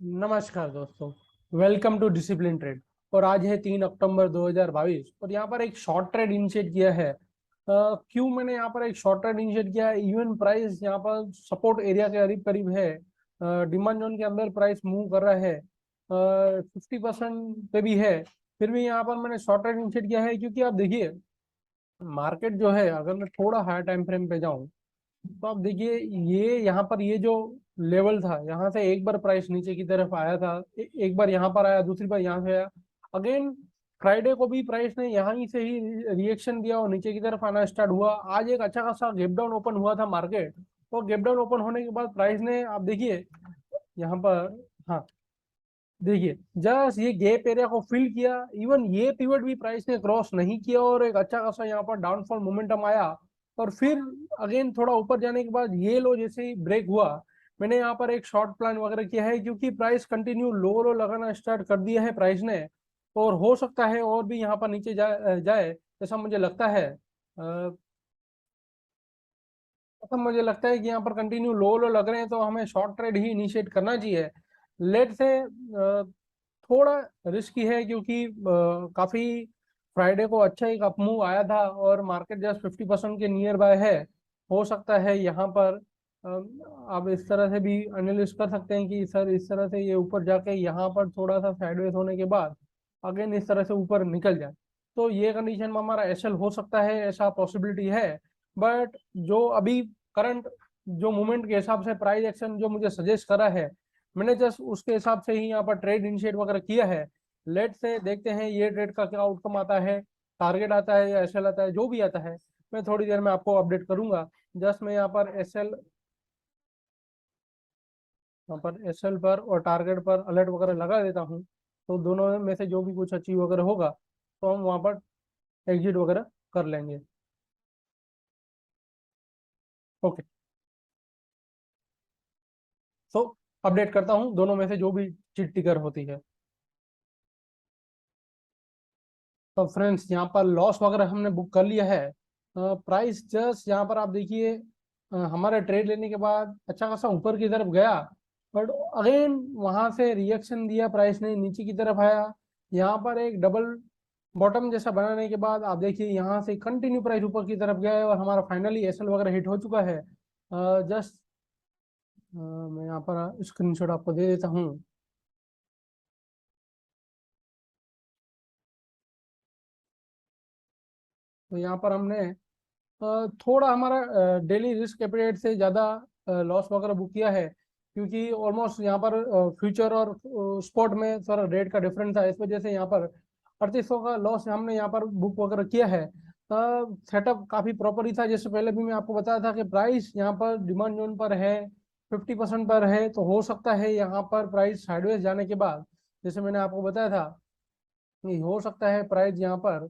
नमस्कार दोस्तों। Welcome to discipline trade. और आज है 3 अक्टूबर 2022 और यहाँ पर एक शॉर्ट ट्रेड इनिशिएट किया है। क्यों मैंने यहाँ पर एक शॉर्ट ट्रेड इनिशिएट किया है? इवन प्राइस यहाँ पर सपोर्ट एरिया के करीब करीब है। डिमांड जोन के अंदर प्राइस मूव कर रहा है, 50% पे भी है। फिर भी यहाँ पर मैंने शॉर्ट ट्रेड इनिशिएट किया है क्योंकि आप देखिए, मार्केट जो है, अगर मैं थोड़ा हायर टाइम फ्रेम पे जाऊँ तो आप देखिए, ये यहाँ पर ये जो लेवल था, यहाँ से एक बार प्राइस नीचे की तरफ आया था, एक बार यहाँ पर आया, दूसरी बार यहाँ से आया। अगेन फ्राइडे को भी प्राइस ने यहाँ ही से ही रिएक्शन दिया और नीचे की तरफ आना स्टार्ट हुआ। आज एक अच्छा खासा गैप डाउन ओपन हुआ था मार्केट। और गैप डाउन ओपन होने के बाद प्राइस ने, आप देखिए यहाँ पर, हाँ देखिए, जस्ट ये गैप एरिया को फिल किया। इवन ये पिवट भी प्राइस ने क्रॉस नहीं किया और एक अच्छा खासा यहाँ पर डाउनफॉल मोमेंटम आया। और फिर अगेन थोड़ा ऊपर जाने के बाद ये लो जैसे ही ब्रेक हुआ, मैंने यहाँ पर एक शॉर्ट प्लान वगैरह किया है क्योंकि प्राइस कंटिन्यू लो लो लगाना स्टार्ट कर दिया है प्राइस ने। और हो सकता है और भी यहाँ पर नीचे जाए ऐसा मुझे लगता है। ऐसा मुझे लगता है कि यहाँ पर कंटिन्यू लो लो लग रहे हैं तो हमें शॉर्ट ट्रेड ही इनिशिएट करना चाहिए। लेट से थोड़ा रिस्की है क्योंकि काफी फ्राइडे को अच्छा एक अपमूव आया था और मार्केट जस्ट 50% के नियर बाय है। हो सकता है यहाँ पर आप इस तरह से भी एनालिसिस कर सकते हैं कि सर इस तरह से ये ऊपर जाके यहाँ पर थोड़ा सा साइडवेज होने के बाद अगेन इस तरह से ऊपर निकल जाए, तो ये कंडीशन में हमारा एसएल हो सकता है, ऐसा पॉसिबिलिटी है। बट जो अभी करंट जो मूवमेंट के हिसाब से प्राइस एक्शन जो मुझे सजेस्ट करा है, मैंने जस्ट उसके हिसाब से ही यहाँ पर ट्रेड इनिशिएट वगैरह किया है। लेट से देखते हैं ये ट्रेड का क्या आउटकम आता है, टारगेट आता है या एसएल आता है, जो भी आता है मैं थोड़ी देर में आपको अपडेट करूंगा। जस्ट मैं यहाँ पर एसएल, यहाँ पर एसएल पर और टारगेट पर अलर्ट वगैरह लगा देता हूँ, तो दोनों में से जो भी कुछ अचीव वगैरह होगा तो हम वहाँ पर एग्जिट वगैरह कर लेंगे। ओके, तो अपडेट करता हूँ दोनों में से जो भी चीज टिकर होती है। तो फ्रेंड्स, यहाँ पर लॉस वगैरह हमने बुक कर लिया है। प्राइस जस्ट यहाँ पर आप देखिए, हमारा ट्रेड लेने के बाद अच्छा खासा ऊपर की तरफ गया, बट अगेन वहां से रिएक्शन दिया, प्राइस ने नीचे की तरफ आया। यहाँ पर एक डबल बॉटम जैसा बनाने के बाद आप देखिए यहाँ से कंटिन्यू प्राइस ऊपर की तरफ गया है और हमारा फाइनली एसएल वगैरह हिट हो चुका है। जस्ट मैं यहाँ पर स्क्रीनशॉट आपको दे देता हूँ। तो यहाँ पर हमने थोड़ा हमारा डेली रिस्क एपेटाइट से ज़्यादा लॉस वगैरह बुक किया है क्योंकि ऑलमोस्ट यहाँ पर फ्यूचर और स्पॉट में थोड़ा रेट का डिफरेंस था, इस वजह से यहाँ पर 3800 का लॉस हमने यहाँ पर बुक वगैरह किया है। सेटअप काफ़ी प्रॉपर ही था, जैसे पहले भी मैं आपको बताया था कि प्राइस यहाँ पर डिमांड जोन पर है, 50% पर है, तो हो सकता है यहाँ पर प्राइस साइडवेज जाने के बाद, जैसे मैंने आपको बताया था कि हो सकता है प्राइस यहाँ पर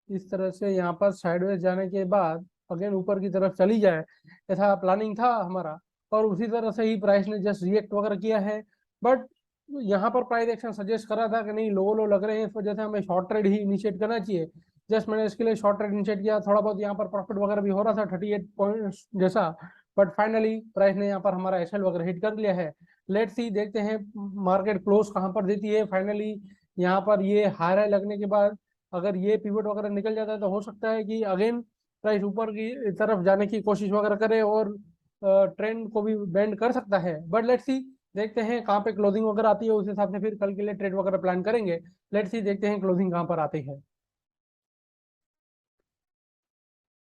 इस तरह से यहाँ पर साइडवेज जाने के बाद अगेन ऊपर की तरफ चली जाए, ऐसा प्लानिंग था हमारा। और उसी तरह से ही प्राइस ने जस्ट रिएक्ट वगैरह किया है। बट यहाँ पर प्राइस एक्शन सजेस्ट करा था कि नहीं, लो लो लग रहे हैं, इस वजह से हमें शॉर्ट ट्रेड ही इनिशिएट करना चाहिए। जस्ट मैंने इसके लिए शॉर्ट ट्रेड इनिशिएट किया, थोड़ा बहुत यहाँ पर प्रॉफिट वगैरह भी हो रहा था 38 पॉइंट्स जैसा। बट फाइनली प्राइस ने यहाँ पर हमारा एसएल वगैरह हिट कर लिया है। लेट्स सी, देखते हैं मार्केट क्लोज कहाँ पर देती है फाइनली। यहाँ पर ये हाई लगने के बाद अगर ये पिवट वगैरह निकल जाता है तो हो सकता है कि अगेन प्राइस ऊपर की तरफ जाने की कोशिश वगैरह करे और ट्रेंड को भी बेंड कर सकता है। बट लेट्स सी, देखते हैं कहाँ पे क्लोजिंग वगैरह आती है, उस हिसाब से फिर कल के लिए ट्रेड वगैरह प्लान करेंगे। लेट्स सी, देखते हैं क्लोजिंग कहाँ पर आती है।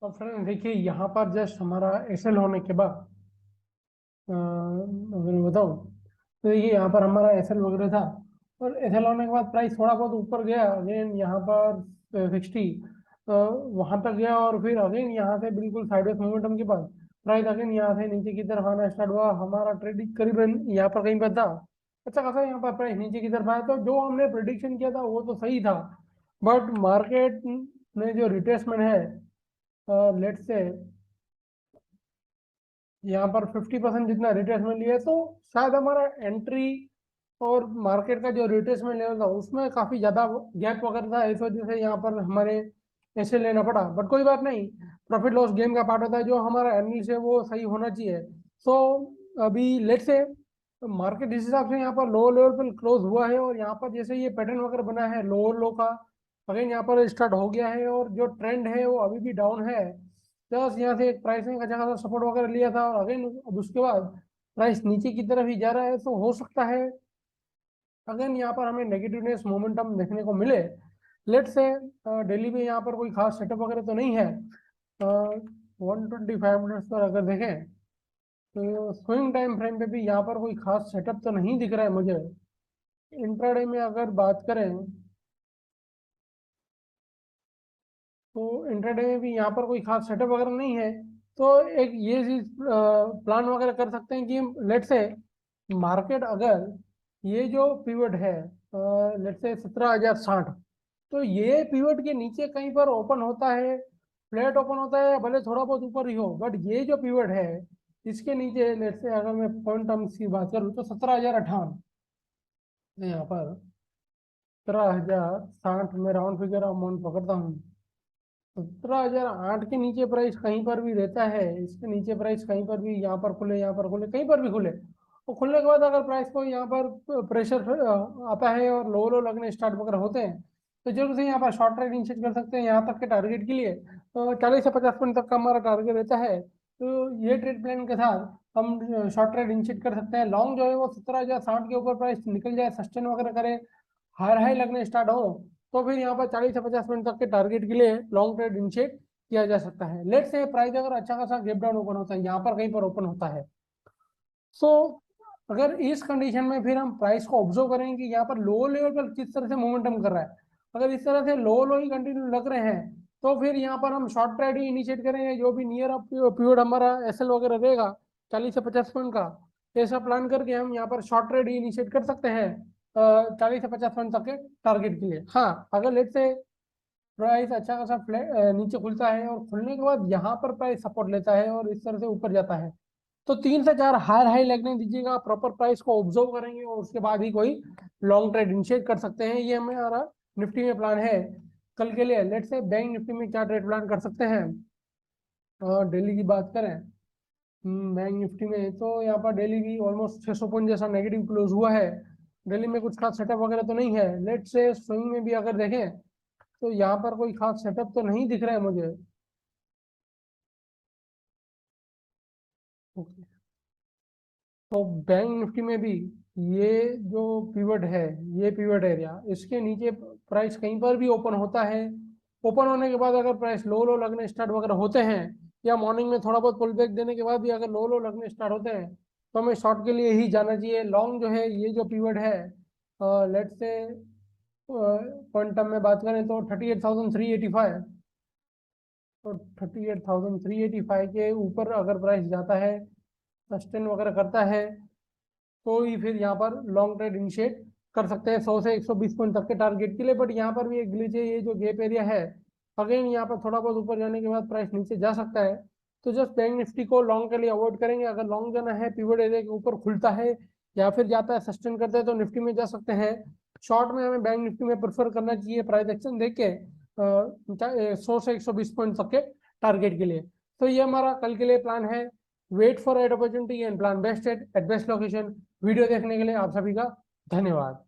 तो फ्रेंड देखिए, यहाँ पर जस्ट हमारा एसएल होने के बाद अगर मैं बताऊँ तो देखिए यहाँ पर हमारा एसएल वगैरह था और एसएल होने के बाद प्राइस थोड़ा बहुत ऊपर गया, अगेन यहाँ पर 60 वहां तक गया और फिर अगेन यहाँ से बिल्कुल साइडवेज मोमेंटम के बाद प्राइस अगेन यहाँ से नीचे की तरफ आना स्टार्ट हुआ। हमारा ट्रेडिंग करीबन यहाँ पर कहीं पर था, अच्छा खासा यहाँ पर प्राइस नीचे की तरफ आया, तो जो हमने प्रिडिक्शन किया था वो तो सही था। बट मार्केट में जो रिट्रेसमेंट है, लेट्स से यहाँ पर 50% जितना रिट्रेसमेंट लिया, तो शायद हमारा एंट्री और मार्केट का जो रिट्रेसमेंट लेवल था उसमें काफी ज्यादा गैप वगैरह था, इस वजह से यहाँ पर हमारे ऐसे लेना पड़ा। बट कोई बात नहीं, प्रॉफिट लॉस गेम का पार्ट होता है, जो हमारा अर्निंग्स है वो सही होना चाहिए। सो अभी लेट से तो मार्केट इस हिसाब से यहाँ पर लो लेवल पर क्लोज हुआ है और यहाँ पर जैसे ये पैटर्न वगैरह बना है लोअर लो का, अगेन यहाँ पर स्टार्ट हो गया है और जो ट्रेंड है वो अभी भी डाउन है। प्लस यहाँ से एक प्राइसिंग अच्छा खासा सपोर्ट वगैरह लिया था और अगेन अब उसके बाद प्राइस नीचे की तरफ ही जा रहा है, तो हो सकता है अगेन यहाँ पर हमें नेगेटिवनेस मोमेंटम देखने को मिले। लेट से डेली में यहाँ पर कोई खास सेटअप वगैरह तो नहीं है। 125 मिनट्स पर अगर देखें तो स्विंग टाइम फ्रेम पे भी यहाँ पर कोई खास सेटअप तो नहीं दिख रहा है मुझे। इंट्राडे में अगर बात करें तो इंट्राडे में भी यहाँ पर कोई खास सेटअप वगैरह नहीं है। तो एक ये चीज प्लान वगैरह कर सकते हैं कि लेट से मार्केट अगर ये जो पिवट है लेट से 17,060, तो ये पिवट के नीचे कहीं पर ओपन होता है, फ्लैट ओपन होता है, भले थोड़ा बहुत ऊपर ही हो, बट ये जो पिवट है इसके नीचे लेट से अगर मैं पॉइंट टर्म्स की बात करूँ तो 17,058 यहाँ पर 17,060 में राउंड फिगर अमाउंट पकड़ता हूँ। 17,008 के नीचे प्राइस कहीं पर भी रहता है, इसके नीचे प्राइस कहीं पर भी यहाँ पर खुले, यहाँ पर खुले, कहीं पर भी खुले, और खुलने के बाद अगर प्राइस को यहाँ पर प्रेशर आता है और लो लो लगने स्टार्ट वगैरह होते हैं, तो जरूर से यहाँ पर शॉर्ट ट्रेड इनिशिएट कर सकते हैं यहाँ तक के टारगेट के लिए। तो 40 से 50 पॉइंट तक का हमारा टारगेट रहता है, तो ये ट्रेड प्लान के साथ हम शॉर्ट ट्रेड इनिशिएट कर सकते हैं। लॉन्ग जो है वो 17,060 के ऊपर प्राइस निकल जाए, सस्टेन वगैरह करे, हायर हाई लगने स्टार्ट हो, तो फिर यहाँ पर 40 से 50 मिनट तक के टारगेट के लिए लॉन्ग ट्रेड इनिशिएट किया जा सकता है। लेट से प्राइस अगर अच्छा खासा गैप डाउन ओपन होता है, यहाँ पर कहीं पर ओपन होता है, सो अगर इस कंडीशन में फिर हम प्राइस को ऑब्जर्व करेंगे कि यहाँ पर लो लेवल पर किस तरह से मोमेंटम कर रहा है। अगर इस तरह से लो लो ही कंटिन्यू लग रहे हैं तो फिर यहाँ पर हम शॉर्ट ट्रेड ही इनिशिएट करेंगे, जो भी नियर अप पीरियड हमारा एसएल वगैरह रहेगा 40 से 50 पॉइंट का, ऐसा प्लान करके हम यहाँ पर शॉर्ट ट्रेड ही इनिशिएट कर सकते हैं 40 से 50 पॉइंट तक के टारगेट के लिए। हाँ, अगर लेट से प्राइस अच्छा खासा फ्लैट नीचे खुलता है और खुलने के बाद यहाँ पर प्राइस सपोर्ट लेता है और इस तरह से ऊपर जाता है, तो 3 से 4 हायर हाई लगने दीजिएगा, प्रॉपर प्राइस को ऑब्जर्व करेंगे और उसके बाद ही कोई लॉन्ग ट्रेड इनिशिएट कर सकते हैं। ये हमारा निफ्टी में प्लान है कल के लिए। लेट से बैंक निफ्टी में क्या ट्रेड प्लान कर सकते हैं, और डेली की बात करें बैंक निफ्टी में, तो यहाँ पर डेली भी ऑलमोस्ट 600 पॉइंट जैसा नेगेटिव क्लोज हुआ है। डेली में कुछ खास सेटअप वगैरह तो नहीं है। लेट से स्विंग में भी अगर देखें तो यहाँ पर कोई खास सेटअप तो नहीं दिख रहा है मुझे। ओके, तो बैंक निफ्टी में भी ये जो पिवट है, ये पिवट एरिया, इसके नीचे प्राइस कहीं पर भी ओपन होता है, ओपन होने के बाद अगर प्राइस लो लो लगने स्टार्ट वगैरह होते हैं, या मॉर्निंग में थोड़ा बहुत पुल बैक देने के बाद भी अगर लो लो लगने स्टार्ट होते हैं, तो हमें शॉर्ट के लिए ही जाना चाहिए। लॉन्ग जो है ये जो पिवट है लेट से क्वांटम में बात करें तो 38,385, तो 38,385 के ऊपर अगर प्राइस जाता है, सस्टेन वगैरह करता है, तो ही फिर यहाँ पर लॉन्ग ट्रेड इनिशिएट कर सकते हैं 100 से 120 पॉइंट तक के टारगेट के लिए। बट यहाँ पर भी एक ग्लिच है, ये जो गैप एरिया है, अगेन यहाँ पर थोड़ा बहुत ऊपर जाने के बाद प्राइस नीचे जा सकता है, तो जस्ट बैंक निफ्टी को लॉन्ग के लिए अवॉइड करेंगे। अगर लॉन्ग जाना है, पिवट एरिया के ऊपर खुलता है या फिर जाता है सस्टेन करता है, तो निफ्टी में जा सकते हैं। शॉर्ट में हमें बैंक निफ्टी में प्रेफर करना चाहिए प्राइस एक्शन देख के 100 से 120 पॉइंट तक के टारगेट के लिए। तो ये हमारा कल के लिए प्लान है। Wait for right opportunity and plan best at best location. Video देखने के लिए आप सभी का धन्यवाद।